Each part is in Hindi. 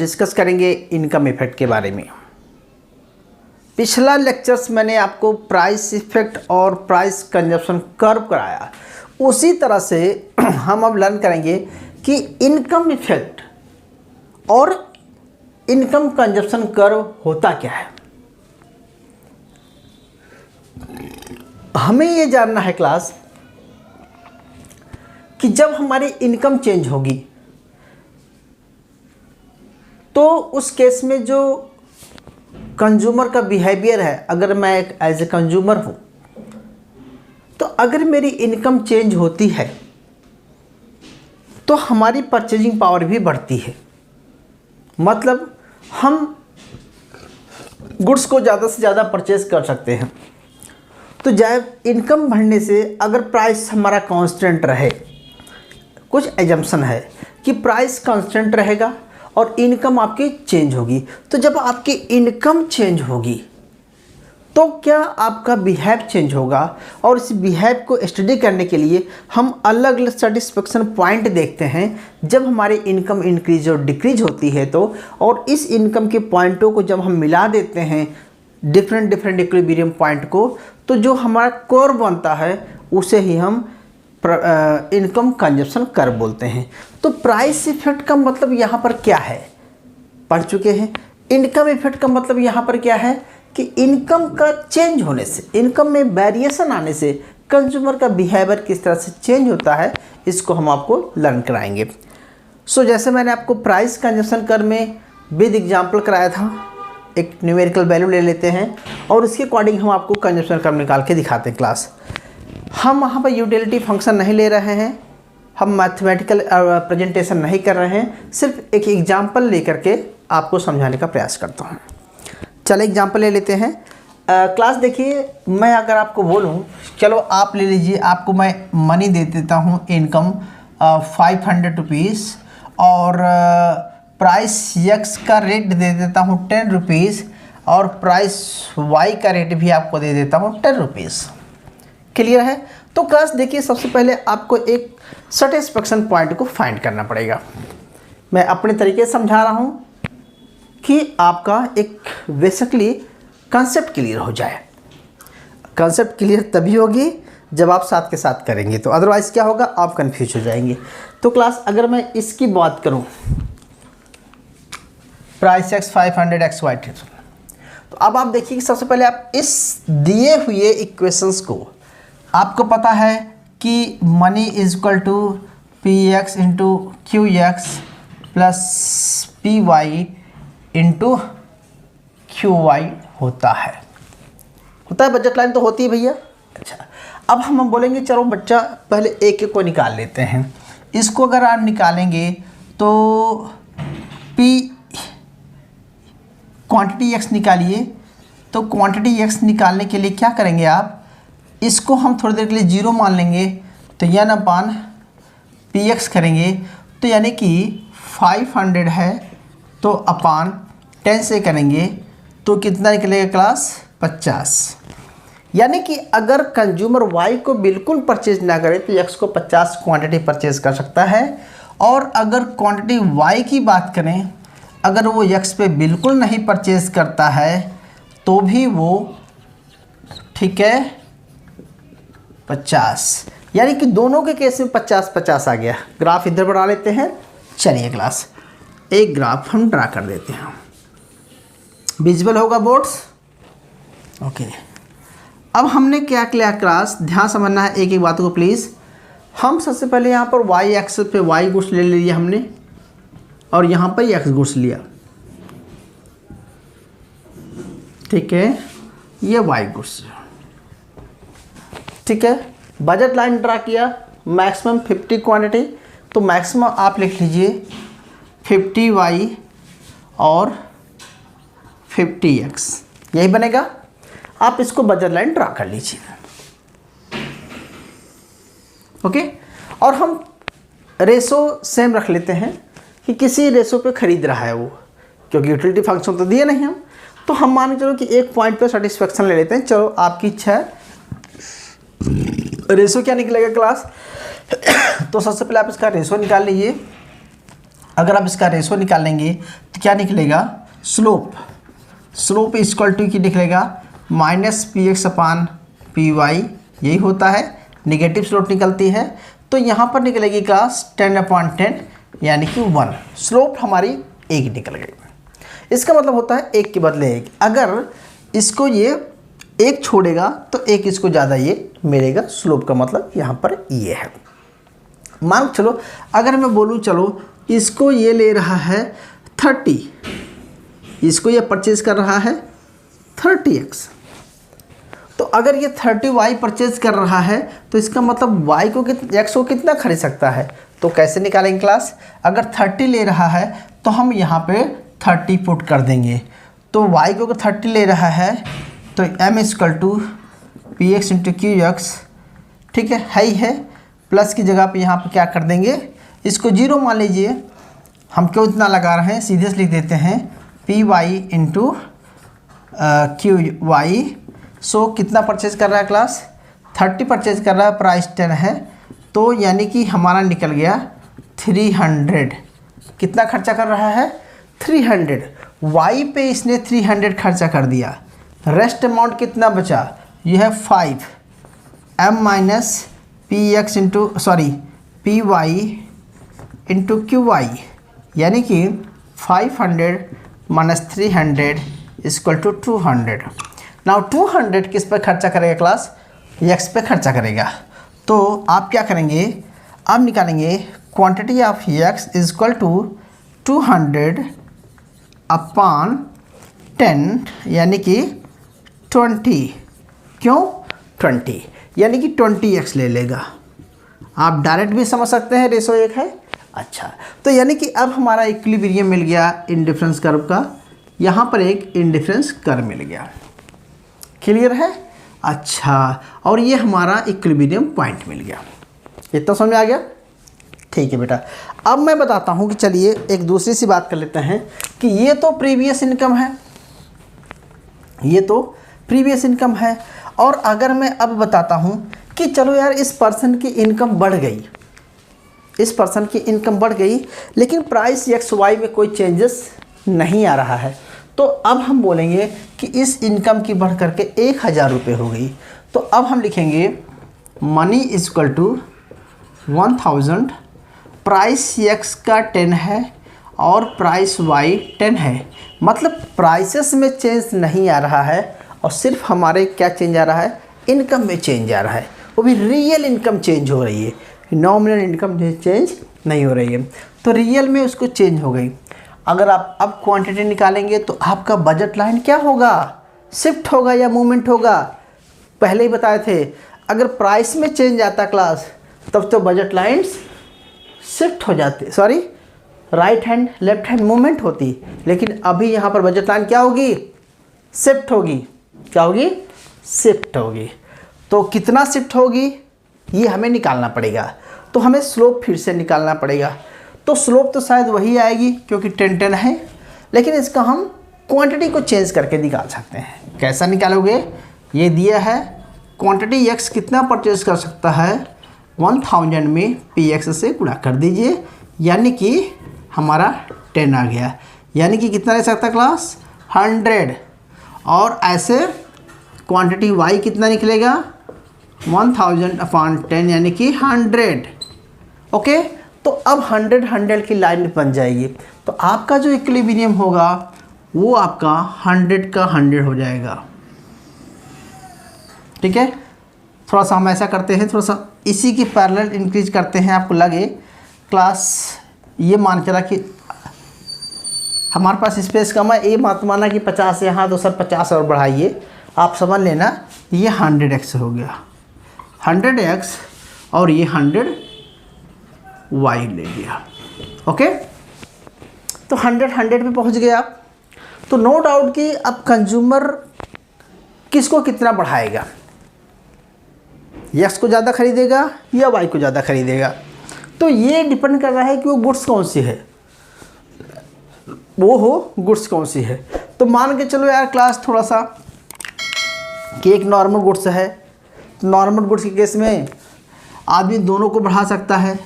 डिस्कस करेंगे इनकम इफेक्ट के बारे में। पिछला लेक्चर्स मैंने आपको प्राइस इफेक्ट और प्राइस कंजप्शन कर्व कराया, उसी तरह से हम अब लर्न करेंगे कि इनकम इफेक्ट और इनकम कंजप्शन कर्व होता क्या है। हमें ये जानना है क्लास कि जब हमारी इनकम चेंज होगी तो उस केस में जो कंज्यूमर का बिहेवियर है, अगर मैं एक एज ए कंज्यूमर हूँ तो अगर मेरी इनकम चेंज होती है तो हमारी परचेजिंग पावर भी बढ़ती है। मतलब हम गुड्स को ज़्यादा से ज़्यादा परचेज कर सकते हैं। तो जब इनकम बढ़ने से अगर प्राइस हमारा कांस्टेंट रहे, कुछ एजम्पशन है कि प्राइस कांस्टेंट रहेगा और इनकम आपकी चेंज होगी, तो जब आपकी इनकम चेंज होगी तो क्या आपका बिहेव चेंज होगा। और इस बिहेव को स्टडी करने के लिए हम अलग अलग सेटिस्फेक्शन पॉइंट देखते हैं जब हमारी इनकम इंक्रीज और डिक्रीज होती है तो, और इस इनकम के पॉइंटों को जब हम मिला देते हैं डिफरेंट इक्विलिब्रियम पॉइंट को, तो जो हमारा कर्व बनता है उसे ही हम इनकम कंजप्शन कर्व बोलते हैं। तो प्राइस इफेक्ट का मतलब यहाँ पर क्या है पढ़ चुके हैं। इनकम इफेक्ट का मतलब यहाँ पर क्या है कि इनकम का चेंज होने से, इनकम में वेरिएशन आने से कंज्यूमर का बिहेवियर किस तरह से चेंज होता है, इसको हम आपको लर्न कराएंगे। सो जैसे मैंने आपको प्राइस कंजप्शन कर्व में विद एग्जाम्पल कराया था, एक न्यूमेरिकल वैल्यू ले लेते हैं और उसके अकॉर्डिंग हम आपको कंजप्शन कर्व निकाल के दिखाते हैं। क्लास हम वहाँ पर यूटिलिटी फंक्शन नहीं ले रहे हैं, हम मैथमेटिकल प्रेजेंटेशन नहीं कर रहे हैं, सिर्फ एक एग्जाम्पल लेकर के आपको समझाने का प्रयास करता हूँ। चलो एग्जाम्पल ले लेते हैं। क्लास देखिए, मैं अगर आपको बोलूँ चलो आप ले लीजिए, आपको मैं मनी दे देता हूँ इनकम 500 रुपीज़ और प्राइस यक्स का रेट दे देता हूँ 10 रुपीज़ और प्राइस वाई का रेट भी आपको दे देता हूँ 10 रुपीज़। क्लियर है। तो क्लास देखिए, सबसे पहले आपको एक सैटिस्फैक्शन पॉइंट को फाइंड करना पड़ेगा। मैं अपने तरीके से समझा रहा हूँ कि आपका एक बेसिकली कंसेप्ट क्लियर हो जाए। कंसेप्ट क्लियर तभी होगी जब आप साथ के साथ करेंगे, तो अदरवाइज़ क्या होगा, आप कंफ्यूज हो जाएंगे। तो क्लास अगर मैं इसकी बात करूँ, प्राइस एक्स 500 एक्स वाई, तो अब आप देखिए कि सबसे पहले आप इस दिए हुए इक्वेशंस को, आपको पता है कि money is equal to p x into q x plus p y into q y होता है बजट लाइन तो होती है भैया। अच्छा, अब हम बोलेंगे चलो बच्चा पहले एक एक को निकाल लेते हैं। इसको अगर आप निकालेंगे तो पी क्वांटिटी एक्स निकालिए, तो क्वांटिटी एक्स निकालने के लिए क्या करेंगे आप, इसको हम थोड़ी देर के लिए जीरो मान लेंगे, तो यन अपान पी एक्स करेंगे, तो यानी कि 500 है तो अपान 10 से करेंगे तो कितना निकलेगा क्लास, 50। यानी कि अगर कंज्यूमर वाई को बिल्कुल परचेज ना करे तो एक्स को 50 क्वांटिटी परचेज कर सकता है, और अगर क्वांटिटी वाई की बात करें, अगर वो एक्स पे बिल्कुल नहीं परचेज करता है तो भी वो ठीक है 50। यानी कि दोनों के केस में 50-50 आ गया। ग्राफ इधर बढ़ा लेते हैं। चलिए क्लास एक ग्राफ हम ड्रा कर देते हैं, विजुअल होगा बोर्ड्स। ओके, अब हमने क्या किया क्लास, ध्यान समझना है एक एक बात को प्लीज़। हम सबसे पहले यहाँ पर वाई एक्स पे वाई गुड्स ले लिया हमने और यहाँ पर एक्स गुड्स लिया, ठीक है, ये वाई गुड्स, ठीक है। बजट लाइन ड्रा किया, मैक्सिमम 50 क्वांटिटी, तो मैक्सिमम आप लिख लीजिए 50 वाई और 50 एक्स, यही बनेगा। आप इसको बजट लाइन ड्रा कर लीजिए। ओके, और हम रेशो सेम रख लेते हैं कि किसी रेशो पे खरीद रहा है वो, क्योंकि यूटिलिटी फंक्शन तो दिए नहीं हम, तो हम मान के चलो कि एक पॉइंट पे सेटिस्फेक्शन ले लेते हैं। चलो आपकी इच्छा है। रेशो क्या निकलेगा क्लास, तो सबसे पहले आप इसका रेशो निकाल लीजिए। अगर आप इसका रेशो निकालेंगे तो क्या निकलेगा, स्लोप इक्वल टू की निकलेगा -px/py, यही होता है, निगेटिव स्लोप निकलती है। तो यहाँ पर निकलेगी क्लास 10/10 यानी कि 1, स्लोप हमारी 1 निकल गई। इसका मतलब होता है 1 के बदले 1, अगर इसको ये 1 छोड़ेगा तो 1 इसको ज़्यादा ये मिलेगा, स्लोप का मतलब यहाँ पर ये है। मान चलो अगर मैं बोलूँ चलो इसको ये ले रहा है 30, इसको ये परचेज कर रहा है 30x, तो अगर ये 30y परचेज कर रहा है तो इसका मतलब y को x को कितना खरीद सकता है। तो कैसे निकालेंगे क्लास, अगर 30 ले रहा है तो हम यहाँ पे 30 पुट कर देंगे, तो y को अगर 30 ले रहा है तो m = px × qx, ठीक है ही है, प्लस की जगह पे यहाँ पे क्या कर देंगे, इसको 0 मान लीजिए, हम क्यों इतना लगा रहे हैं, सीधे से लिख देते हैं py × qy। सो कितना परचेज कर रहा है क्लास, 30 परचेज कर रहा है, प्राइस 10 है, तो यानी कि हमारा निकल गया 300। कितना खर्चा कर रहा है, 300, y पे इसने 300 खर्चा कर दिया, रेस्ट अमाउंट कितना बचा, यह है 5 m - py × qy, यानी कि 500 - 300 = 200। नाउ 200 किस पे खर्चा करेगा क्लास, x पे खर्चा करेगा। तो आप क्या करेंगे, आप निकालेंगे क्वांटिटी ऑफ x = 200/10 यानी कि 20, क्यों 20, यानी कि 20x ले लेगा। आप डायरेक्ट भी समझ सकते हैं, रेशो 1 है। अच्छा, तो यानी कि अब हमारा इक्विलिब्रियम मिल गया इंडिफरेंस कर्व का, यहाँ पर एक इंडिफरेंस कर्व मिल गया, क्लियर है। अच्छा, और ये हमारा इक्विलिब्रियम पॉइंट मिल गया, इतना समझ में आ गया, ठीक है बेटा। अब मैं बताता हूँ कि चलिए एक दूसरी सी बात कर लेते हैं कि ये तो प्रीवियस इनकम है, ये तो प्रीवियस इनकम है, और अगर मैं अब बताता हूँ कि चलो यार इस पर्सन की इनकम बढ़ गई, इस पर्सन की इनकम बढ़ गई, लेकिन प्राइस XY में कोई चेंजेस नहीं आ रहा है, तो अब हम बोलेंगे कि इस इनकम की बढ़ करके 1000 रुपये हो गई। तो अब हम लिखेंगे मनी = 1000, प्राइस x का 10 है और प्राइस y 10 है, मतलब प्राइसेस में चेंज नहीं आ रहा है, और सिर्फ हमारे क्या चेंज आ रहा है, इनकम में चेंज आ रहा है, वो भी रियल इनकम चेंज हो रही है, नॉमिनल इनकम चेंज नहीं हो रही है। तो रियल में उसको चेंज हो गई। अगर आप अब क्वांटिटी निकालेंगे तो आपका बजट लाइन क्या होगा, शिफ्ट होगा या मूवमेंट होगा, पहले ही बताए थे। अगर प्राइस में चेंज आता क्लास तब तो बजट लाइन्स शिफ्ट हो जाती, sorry right hand left hand movement होती, लेकिन अभी यहाँ पर बजट लाइन क्या होगी, शिफ्ट होगी, क्या होगी, शिफ्ट होगी। तो कितना शिफ्ट होगी ये हमें निकालना पड़ेगा, तो हमें स्लोप फिर से निकालना पड़ेगा। तो स्लोप तो शायद वही आएगी क्योंकि 10 है, लेकिन इसका हम क्वांटिटी को चेंज करके निकाल सकते हैं। कैसा निकालोगे, ये दिया है क्वांटिटी x कितना परचेज कर सकता है, 1000 में px से गुणा कर दीजिए, यानी कि हमारा 10 आ गया, यानी कि कितना रह सकता है क्लास, 100। और ऐसे क्वांटिटी y कितना निकलेगा, 1000/10 यानी कि 100। ओके, तो अब 100 की लाइन बन जाएगी, तो आपका जो इक्विलिब्रियम होगा वो आपका 100 का 100 हो जाएगा, ठीक है। थोड़ा सा हम ऐसा करते हैं, थोड़ा सा इसी की पैरेलल इंक्रीज करते हैं, आपको लगे क्लास ये मान चला कि हमारे पास स्पेस कम है, ये मत माना कि 50 यहाँ तो सर 50 और बढ़ाइए, आप समझ लेना ये 100x हो गया, 100x और ये 100y ले लिया। ओके, तो 100 पे पहुंच गए आप। तो नो डाउट कि अब कंज्यूमर किसको कितना बढ़ाएगा, x को ज़्यादा खरीदेगा या y को ज़्यादा खरीदेगा। तो ये डिपेंड कर रहा है कि वो गुड्स कौन सी है, वो हो गुड्स कौन सी है। तो मान के चलो यार क्लास थोड़ा सा कि एक नॉर्मल गुड्स है, तो नॉर्मल गुड्स के केस में आदमी दोनों को बढ़ा सकता है,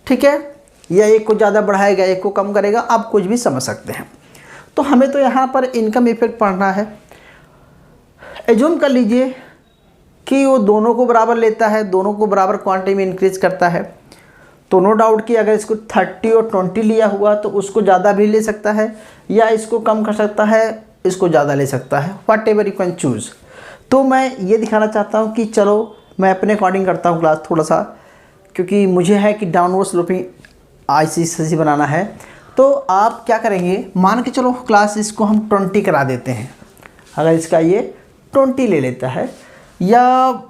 ठीक है। या एक को ज़्यादा बढ़ाएगा एक को कम करेगा, आप कुछ भी समझ सकते हैं। तो हमें तो यहाँ पर इनकम इफेक्ट पढ़ना है। एज्यूम कर लीजिए कि वो दोनों को बराबर लेता है, दोनों को बराबर क्वांटिटी में इंक्रीज करता है, तो नो डाउट कि अगर इसको 30 और 20 लिया हुआ तो उसको ज़्यादा भी ले सकता है या इसको कम कर सकता है, इसको ज़्यादा ले सकता है, what ever you can choose. तो मैं ये दिखाना चाहता हूँ कि चलो मैं अपने अकॉर्डिंग करता हूँ क्लास थोड़ा सा, क्योंकि मुझे है कि डाउनवर्ड स्लोपिंग ICSE बनाना है। तो आप क्या करेंगे, मान के चलो क्लास इसको हम 20 करा देते हैं, अगर इसका ये 20 ले लेता है, या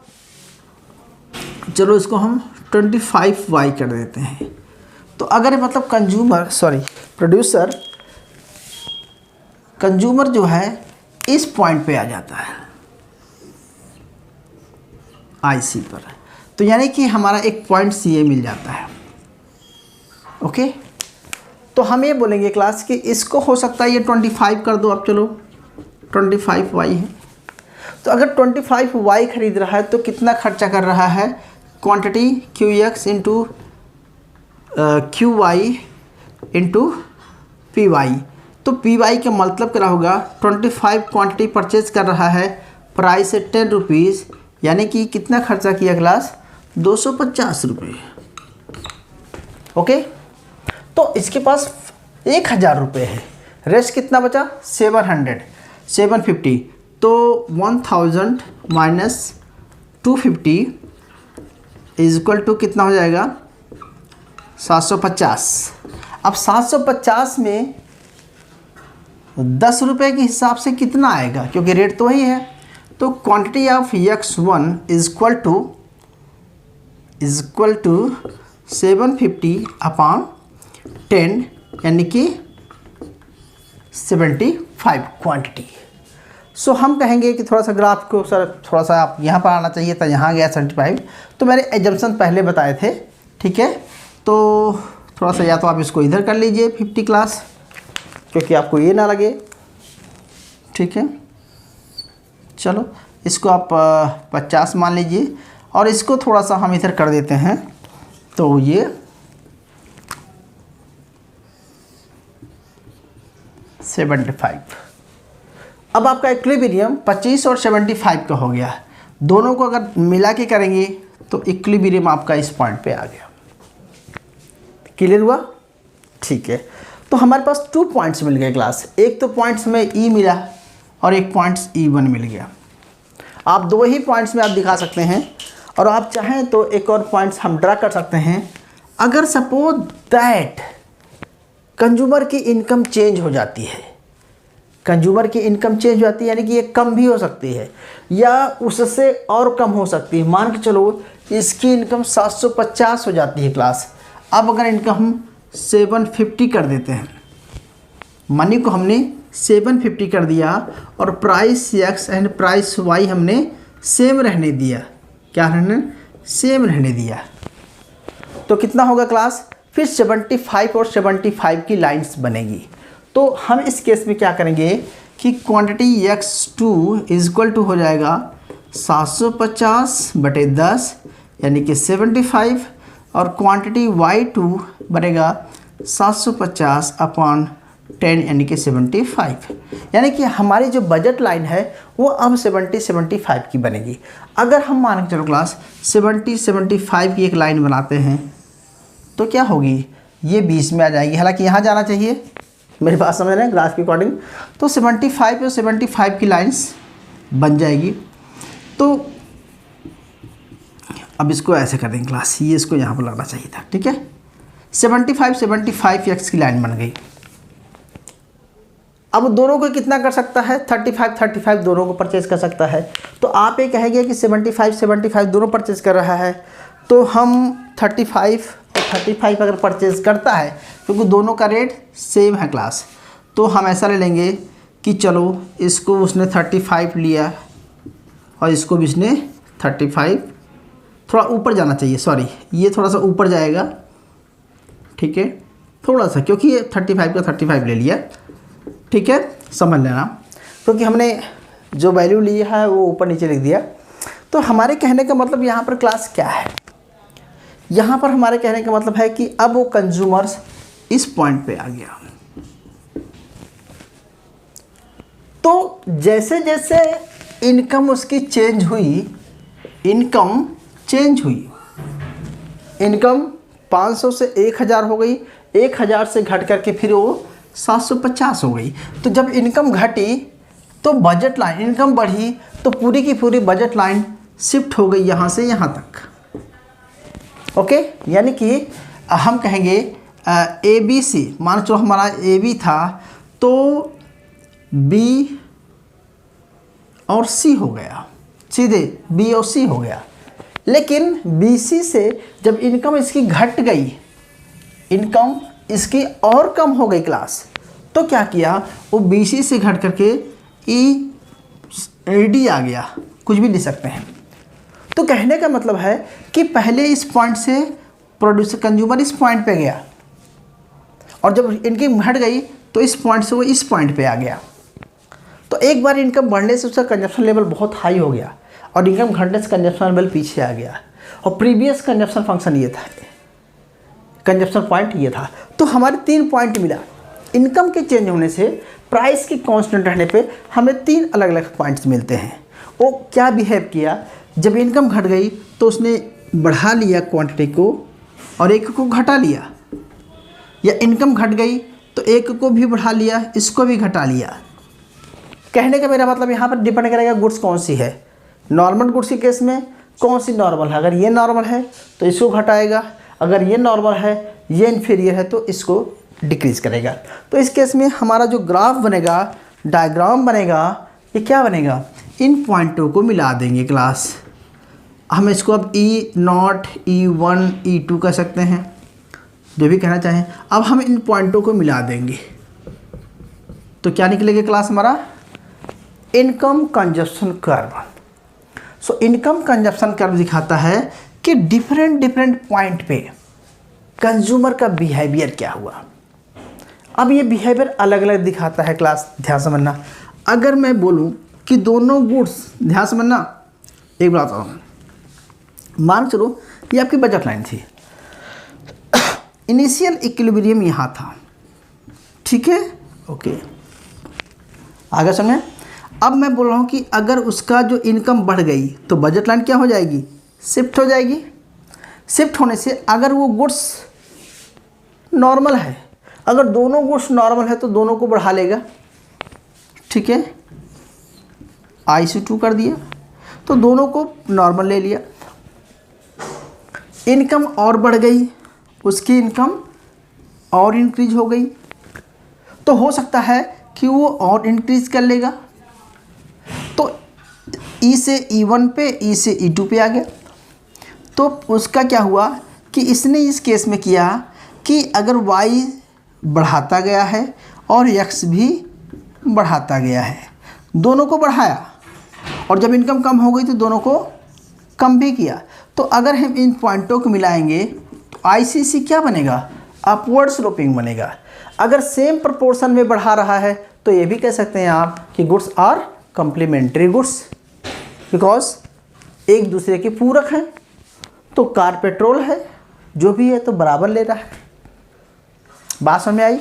चलो इसको हम 25y कर देते हैं। तो अगर मतलब कंज्यूमर जो है इस पॉइंट पे आ जाता है IC पर, तो यानी कि हमारा एक पॉइंट CA मिल जाता है। ओके, तो हम ये बोलेंगे क्लास कि इसको हो सकता है ये 25 कर दो, अब चलो 25y है। तो अगर 25y खरीद रहा है तो कितना खर्चा कर रहा है, quantity QX into QY into PY। तो PY का मतलब क्या होगा, 25 क्वांटिटी परचेज कर रहा है, प्राइस है 10 रुपीज़, यानी कि कितना खर्चा किया क्लास, 250 रुपये। ओके, तो इसके पास 1000 रुपये है, रेस्ट कितना बचा 750, तो 1000 माइनस 250 इज इक्वल टू कितना हो जाएगा 750। अब 750 में 10 रुपये के हिसाब से कितना आएगा, क्योंकि रेट तो वही है, तो quantity of X1 is equal to 750 upon 10, यानी कि 75 क्वांटिटी। सो हम कहेंगे कि थोड़ा सा ग्राफ को सर थोड़ा सा आप यहाँ पर आना चाहिए था, यहाँ गया 75, तो मैंने एजम्पशन पहले बताए थे, ठीक है। तो थोड़ा सा या तो आप इसको इधर कर लीजिए 50 क्लास, क्योंकि आपको ये ना लगे, ठीक है। चलो इसको आप 50 मान लीजिए, और इसको थोड़ा सा हम इधर कर देते हैं, तो ये 75। अब आपका इक्विलिब्रियम 25 और 75 का हो गया, दोनों को अगर मिला के करेंगे तो इक्विलिब्रियम आपका इस पॉइंट पे आ गया। क्लियर हुआ, ठीक है। तो हमारे पास 2 पॉइंट्स मिल गए क्लास, एक तो पॉइंट्स में E मिला और एक पॉइंट्स E1 मिल गया। आप 2 ही पॉइंट्स में आप दिखा सकते हैं, और आप चाहें तो एक और पॉइंट्स हम ड्रा कर सकते हैं। अगर सपोज दैट कंज्यूमर की इनकम चेंज हो जाती है, कंज्यूमर की इनकम चेंज हो जाती है, यानी कि ये कम भी हो सकती है या उससे और कम हो सकती है। मान के चलो इसकी इनकम 750 हो जाती है क्लास, अब अगर इनकम हम 750 कर देते हैं, मनी को हमने 750 कर दिया और price X and price Y हमने सेम रहने दिया, क्या रहने, सेम रहने दिया, तो कितना होगा क्लास, फिर 75 और 75 की लाइंस बनेगी। तो हम इस केस में क्या करेंगे कि quantity X2 is equal to हो जाएगा 750/10 यानी कि 75, और क्वांटिटी Y2 बनेगा 750 अपॉन 10 यानी कि 75, यानी कि हमारी जो बजट लाइन है वो अब 70-75 की बनेगी। अगर हम मान के चलो क्लास 70-75 की एक लाइन बनाते हैं तो क्या होगी, ये 20 में आ जाएगी, हालांकि यहाँ जाना चाहिए, मेरी बात समझ रहे हैं ग्राफ के अकॉर्डिंग। तो 75 और 75 की लाइंस बन जाएगी। तो अब इसको ऐसे कर देंगे क्लास, ये इसको यहाँ पर लगना चाहिए था, ठीक है। 75 X की लाइन बन गई। अब दोनों को कितना कर सकता है, 35 दोनों को परचेज कर सकता है। तो आप ये कहेंगे कि 75 दोनों परचेज कर रहा है, तो हम 35 अगर परचेज करता है, क्योंकि दोनों का रेट सेम है क्लास, तो हम ऐसा ले लेंगे कि चलो इसको उसने 35 लिया और इसको भी इसने 35, थोड़ा ऊपर जाना चाहिए, सॉरी ये थोड़ा सा ऊपर जाएगा, ठीक है, थोड़ा सा, क्योंकि ये 35 का 35 ले लिया, ठीक है, समझ लेना, क्योंकि हमने जो वैल्यू लिया है वो ऊपर नीचे लिख दिया। तो हमारे कहने का मतलब यहाँ पर क्लास क्या है यहाँ पर हमारे कहने का मतलब है कि अब वो कंज्यूमर्स इस पॉइंट पे आ गया। तो जैसे जैसे इनकम उसकी चेंज हुई, इनकम चेंज हुई, इनकम 500 से 1000 हो गई, 1000 से घट करके फिर वो 750 हो गई। तो जब इनकम घटी तो बजट लाइन, इनकम बढ़ी तो पूरी की पूरी बजट लाइन शिफ्ट हो गई यहाँ से यहाँ तक। ओके, यानी कि हम कहेंगे ABC, मान चलो हमारा AB था तो B और C हो गया, सीधे B और C हो गया। लेकिन BC से जब इनकम इसकी घट गई, इनकम इसकी और कम हो गई क्लास, तो क्या किया, वो BC से घट करके ED आ गया, कुछ भी ले सकते हैं। तो कहने का मतलब है कि पहले इस पॉइंट से प्रोड्यूसर कंज्यूमर इस पॉइंट पे गया और जब इनकी घट गई तो इस पॉइंट से वो इस पॉइंट पे आ गया। तो एक बार इनकम बढ़ने से उसका कंजप्शन लेवल बहुत हाई हो गया और इनकम घटने से कंजप्शन लेवल पीछे आ गया। और प्रीवियस कंजप्शन फंक्शन ये था, कंजप्शन पॉइंट ये था। तो हमारे 3 पॉइंट मिला। इनकम के चेंज होने से प्राइस की कांस्टेंट रहने पे हमें 3 अलग अलग पॉइंट्स मिलते हैं। वो क्या बिहेव किया, जब इनकम घट गई तो उसने बढ़ा लिया क्वांटिटी को और एक को घटा लिया, या इनकम घट गई तो एक को भी बढ़ा लिया, इसको भी घटा लिया। कहने का मेरा मतलब यहाँ पर डिपेंड करेगा गुड्स कौन सी है। नॉर्मल गुड्स के केस में कौन सी नॉर्मल है, अगर ये नॉर्मल है तो इसको घटाएगा, अगर ये नॉर्मल है, ये इन्फीरियर है तो इसको डिक्रीज़ करेगा। तो इस केस में हमारा जो ग्राफ बनेगा, डायग्राम बनेगा, ये क्या बनेगा, इन पॉइंटों को मिला देंगे क्लास। हम इसको अब E0, E1, E2 कह सकते हैं, जो भी कहना चाहें। अब हम इन पॉइंटों को मिला देंगे तो क्या निकलेगा क्लास हमारा, income consumption curve. So income consumption curve दिखाता है कि डिफरेंट पॉइंट पे कंज्यूमर का बिहेवियर क्या हुआ। अब ये बिहेवियर अलग अलग दिखाता है क्लास, ध्यान समझना। अगर मैं बोलूं कि दोनों गुड्स, ध्यान समझना, एक बात बताता हूँ, मान चलो ये आपकी बजट लाइन थी, इनिशियल इक्विलिब्रियम यहाँ था, ठीक है, ओके, आगे समझे। अब मैं बोल रहा हूँ कि अगर उसका जो इनकम बढ़ गई तो बजट लाइन क्या हो जाएगी, शिफ्ट हो जाएगी। शिफ्ट होने से अगर वो गुड्स नॉर्मल है, अगर दोनों गुड्स नॉर्मल है तो दोनों को बढ़ा लेगा, ठीक है, IC2 कर दिया तो दोनों को नॉर्मल ले लिया। इनकम और बढ़ गई, उसकी इनकम और इंक्रीज हो गई, तो हो सकता है कि वो और इंक्रीज कर लेगा। तो E से E1 पे, E से E2 पे आ गया। तो उसका क्या हुआ कि इसने इस केस में किया कि अगर Y बढ़ाता गया है और X भी बढ़ाता गया है, दोनों को बढ़ाया, और जब इनकम कम हो गई तो दोनों को कम भी किया। तो अगर हम इन पॉइंटों को मिलाएंगे तो ICC क्या बनेगा, अपवर्ड स्लोपिंग बनेगा। अगर सेम प्रोपोर्शन में बढ़ा रहा है तो ये भी कह सकते हैं आप कि goods are complementary goods, because एक दूसरे के पूरक हैं। तो कार पेट्रोल है, जो भी है तो बराबर ले रहा है। बात समझ में आई।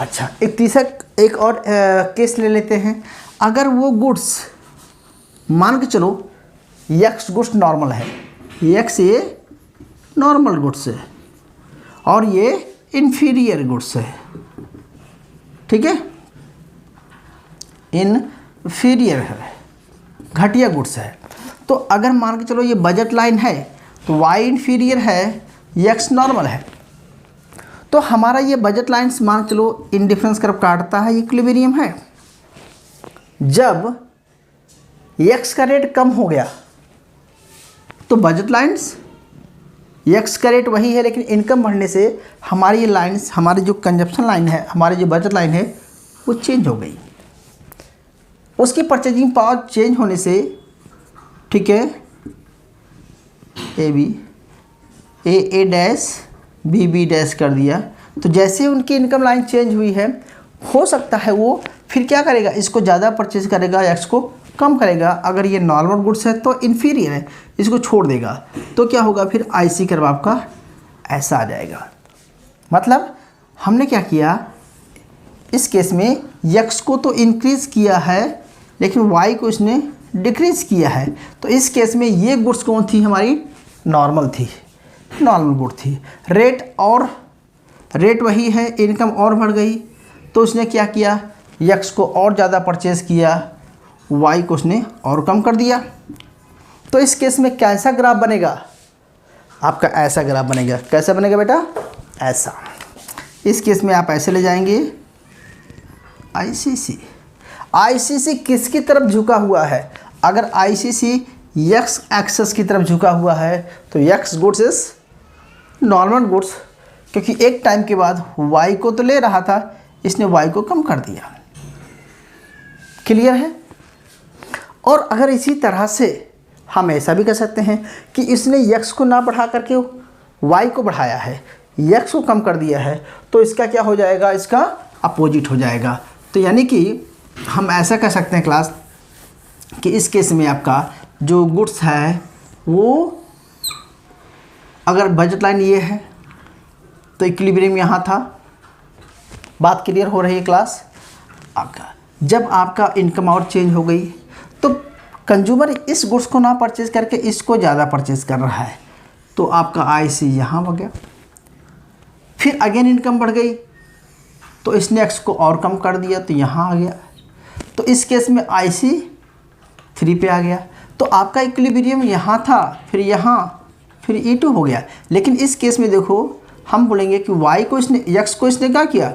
अच्छा, एक तीसरा एक और केस ले लेते हैं। अगर वो गुड्स, मान के चलो X गुड्स नॉर्मल है, X ये नॉर्मल गुड्स है और ये इन्फीरियर गुड्स है, ठीक है, इन्फीरियर है, घटिया गुड्स है। तो अगर मान के चलो ये बजट लाइन है तो Y इन्फीरियर है, X नॉर्मल है, तो हमारा ये बजट लाइन्स मान चलो इंडिफरेंस कर्व काटता है, इक्विलिब्रियम है। जब X का रेट कम हो गया तो बजट लाइन्स, X का रेट वही है लेकिन इनकम बढ़ने से हमारी ये लाइन्स, हमारी जो कंजप्शन लाइन है, हमारी जो बजट लाइन है वो चेंज हो गई। उसकी परचेजिंग पावर चेंज होने से, ठीक है, AB A dash B dash कर दिया। तो जैसे उनकी इनकम लाइन चेंज हुई है, हो सकता है वो फिर क्या करेगा, इसको ज़्यादा परचेज करेगा, X को कम करेगा। अगर ये नॉर्मल गुड्स है तो इन्फीरियर है, इसको छोड़ देगा। तो क्या होगा फिर IC कर्व आपका ऐसा आ जाएगा। मतलब हमने क्या किया, इस केस में x को तो इंक्रीज़ किया है लेकिन y को इसने डिक्रीज़ किया है। तो इस केस में ये गुड्स कौन थी, हमारी नॉर्मल थी, नॉर्मल गुड थी। रेट वही है, इनकम और बढ़ गई तो उसने क्या किया, x को और ज़्यादा परचेज़ किया, y को उसने और कम कर दिया। तो इस केस में कैसा ग्राफ बनेगा आपका, ऐसा ग्राफ बनेगा। कैसा बनेगा बेटा, ऐसा। इस केस में आप ऐसे ले जाएंगे, आईसीसी किसकी तरफ झुका हुआ है, अगर आईसीसी x एक्सेस की तरफ झुका हुआ है तो x goods is normal goods, क्योंकि एक टाइम के बाद y को तो ले रहा था, इसने y को कम कर दिया। क्लियर है। और अगर इसी तरह से हम ऐसा भी कर सकते हैं कि इसने x को ना बढ़ा करके y को बढ़ाया है, x को कम कर दिया है, तो इसका क्या हो जाएगा, इसका अपोजिट हो जाएगा। तो यानी कि हम ऐसा कर सकते हैं क्लास कि इस केस में आपका जो गुड्स है वो, अगर बजट लाइन ये है तो इक्विलिब्रियम यहाँ था। बात क्लियर हो रही है क्लास आपका। जब आपका इनकम और चेंज हो गई तो कंज्यूमर इस गुड्स को ना परचेज करके इसको ज़्यादा परचेज कर रहा है, तो आपका आईसी यहाँ हो गया। फिर अगेन इनकम बढ़ गई तो इसने एक्स को और कम कर दिया तो यहाँ आ गया। तो इस केस में आईसी 3 पे आ गया। तो आपका इक्विलिब्रियम यहाँ था, फिर यहाँ, फिर E2 हो गया। लेकिन इस केस में देखो, हम बोलेंगे कि y को इसने, x को इसने क्या किया,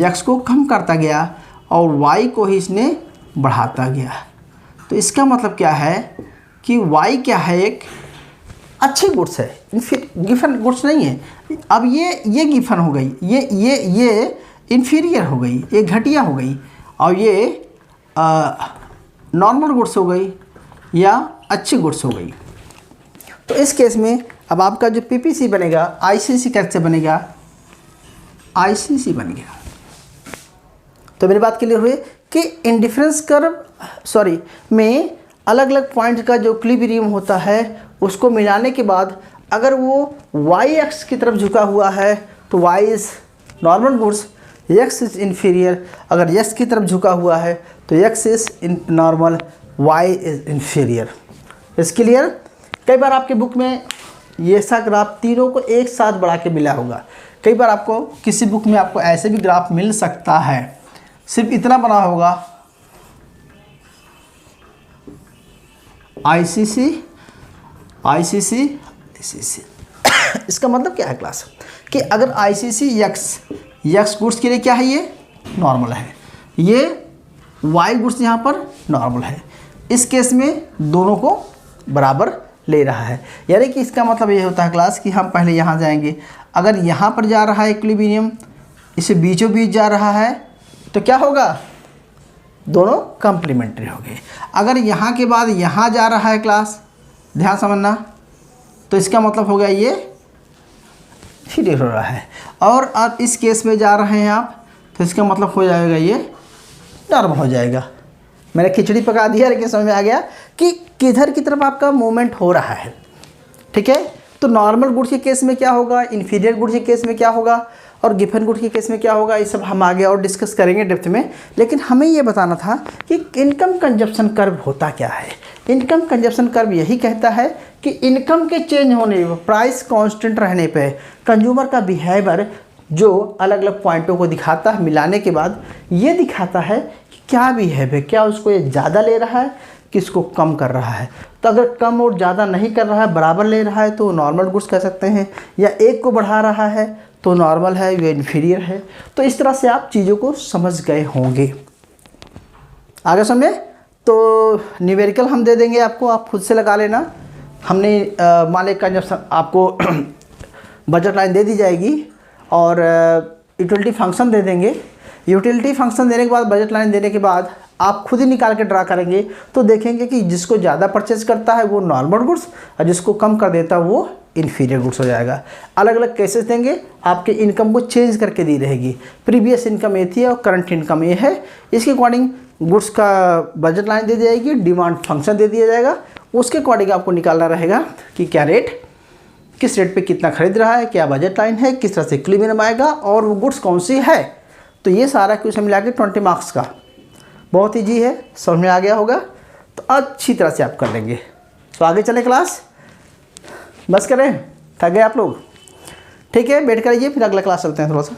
x को कम करता गया और y को ही इसने बढ़ाता गया। तो इसका मतलब क्या है कि y क्या है, एक अच्छी गुड्स है, फिर गिफन गुड्स नहीं है। अब ये गिफन हो गई, ये इन्फीरियर हो गई, ये घटिया हो गई, और ये नॉर्मल गुड्स हो गई या अच्छी गुड्स हो गई। तो इस केस में अब आपका जो पीपीसी बनेगा, आईसीसी कैसे बनेगा, आईसीसी बन गया। तो मेरी बात क्लियर हुई कि इंडिफरेंस कर्व में अलग अलग पॉइंट का जो इक्विलिब्रियम होता है उसको मिलाने के बाद अगर वो y एक्स की तरफ झुका हुआ है तो y is normal goods, x is inferior. अगर x की तरफ झुका हुआ है तो x is normal, y is inferior. इस क्लियर। कई बार आपके बुक में ये सा ग्राफ तीनों को एक साथ बढ़ा के मिला होगा। कई बार आपको किसी बुक में आपको ऐसे भी ग्राफ मिल सकता है, सिर्फ इतना बना होगा आईसीसी। इसका मतलब क्या है क्लास, कि अगर आईसीसी एक्स गुड्स के लिए क्या है, ये नॉर्मल है, ये वाई गुड्स यहाँ पर नॉर्मल है। इस केस में दोनों को बराबर ले रहा है। यानी कि इसका मतलब ये होता है क्लास कि हम पहले यहाँ जाएंगे, अगर यहाँ पर जा रहा है इक्विलिब्रियम, इसे बीचों बीच जा रहा है तो क्या होगा, दोनों कॉम्प्लीमेंट्री हो गए। अगर यहाँ के बाद यहाँ जा रहा है क्लास, ध्यान समझना, तो इसका मतलब हो गया ये इन्फीरियर हो रहा है। और अब इस केस में जा रहे हैं आप तो इसका मतलब हो जाएगा ये नॉर्मल हो जाएगा। मैंने खिचड़ी पका दिया लेकिन समझ में आ गया कि किधर की तरफ आपका मूवमेंट हो रहा है। ठीक है। तो नॉर्मल गुड्स के केस में क्या होगा, इन्फीरियर गुड्स के केस में क्या होगा, और गिफन गुड्स के केस में क्या होगा, ये सब हम आगे और डिस्कस करेंगे डेप्थ में। लेकिन हमें ये बताना था कि इनकम कंजप्शन कर्व होता क्या है। इनकम कंजप्शन कर्व यही कहता है कि इनकम के चेंज होने पर, प्राइस कांस्टेंट रहने पे कंज्यूमर का बिहेवियर जो अलग अलग पॉइंटों को दिखाता है, मिलाने के बाद ये दिखाता है कि क्या बिहेवियर, क्या उसको ये ज़्यादा ले रहा है, किसको कम कर रहा है। तो अगर कम और ज़्यादा नहीं कर रहा है, बराबर ले रहा है तो नॉर्मल गुड्स कह सकते हैं, या एक को बढ़ा रहा है तो नॉर्मल है, ये इन्फीरियर है। तो इस तरह से आप चीज़ों को समझ गए होंगे। आगे समझे। तो न्यूमेरिकल हम दे देंगे आपको, आप खुद से लगा लेना। हमने मान लें कंजप्शन आपको बजट लाइन दे दी जाएगी और यूटिलिटी फंक्शन दे देंगे। यूटिलिटी फंक्शन देने के बाद, बजट लाइन देने के बाद आप खुद ही निकाल के ड्रा करेंगे तो देखेंगे कि जिसको ज़्यादा परचेज करता है वो नॉर्मल गुड्स, और जिसको कम कर देता है वो इन्फीरियर गुड्स हो जाएगा। अलग अलग केसेस देंगे, आपके इनकम को चेंज करके दी रहेगी। प्रीवियस इनकम ये थी और करंट इनकम ये है, इसके अकॉर्डिंग गुड्स का बजट लाइन दे दी जाएगी, डिमांड फंक्शन दे दिया जाएगा, उसके अकॉर्डिंग आपको निकालना रहेगा कि क्या रेट किस रेट पे कितना खरीद रहा है, क्या बजट लाइन है, किस तरह से इक्विलिब्रियम आएगा और वो गुड्स कौन सी है। तो ये सारा क्वेश्चन मिला के 20 मार्क्स का, बहुत ईजी है, समझ में आ गया होगा। तो अच्छी तरह से आप कर लेंगे। तो आगे चले क्लास, बस करें, थक गए आप लोग? ठीक है, बैठ कर आइए, फिर अगला क्लास चलते हैं थोड़ा सा।